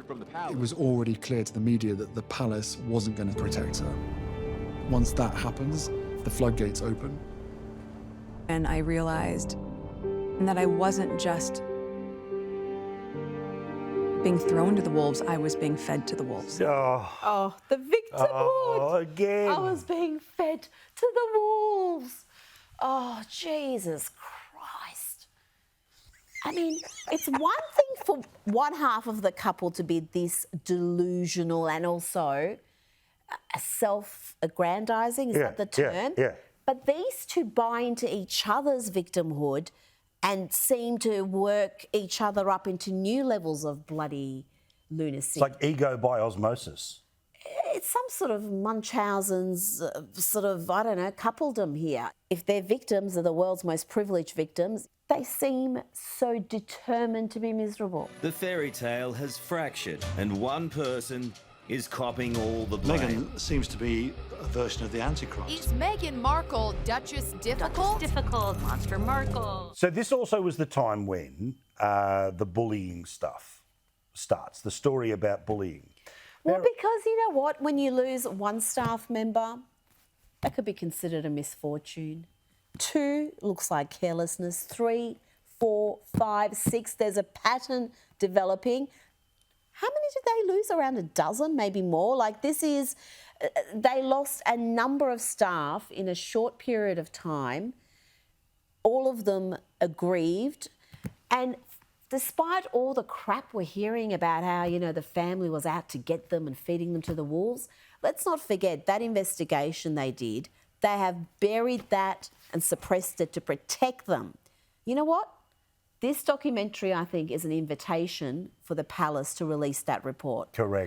from the palace. It was already clear to the media that the palace wasn't going to protect her. Once that happens, the floodgates open. And I realized that I wasn't just being thrown to the wolves, I was being fed to the wolves. Oh, the victimhood. Oh, again. I was being fed to the wolves. Oh, Jesus Christ. I mean, it's one thing for one half of the couple to be this delusional and also self-aggrandizing, is that the term? Yeah. But these two buy into each other's victimhood and seem to work each other up into new levels of bloody lunacy. It's like ego by osmosis. It's some sort of Munchausen's I don't know, coupledom here. If their victims are the world's most privileged victims, they seem so determined to be miserable. The fairy tale has fractured and one is copping all the blame. Meghan seems to be a version of the Antichrist. Is Meghan Markle Duchess difficult? Difficult, Monster Markle. So this also was the time when the bullying stuff starts, the story about bullying. Well, because you know what? When you lose one staff member, that could be considered a misfortune. 2 looks like carelessness. 3, 4, 5, 6, there's a pattern developing. How many did they lose? Around a dozen, maybe more. Like this is, they lost a number of staff in a short period of time. All of them aggrieved. And despite all the crap we're hearing about how, you know, the family was out to get them and feeding them to the wolves, let's not forget that investigation they did, they have buried that and suppressed it to protect them. You know what? This documentary, I think, is an invitation for the palace to release that report. Correct.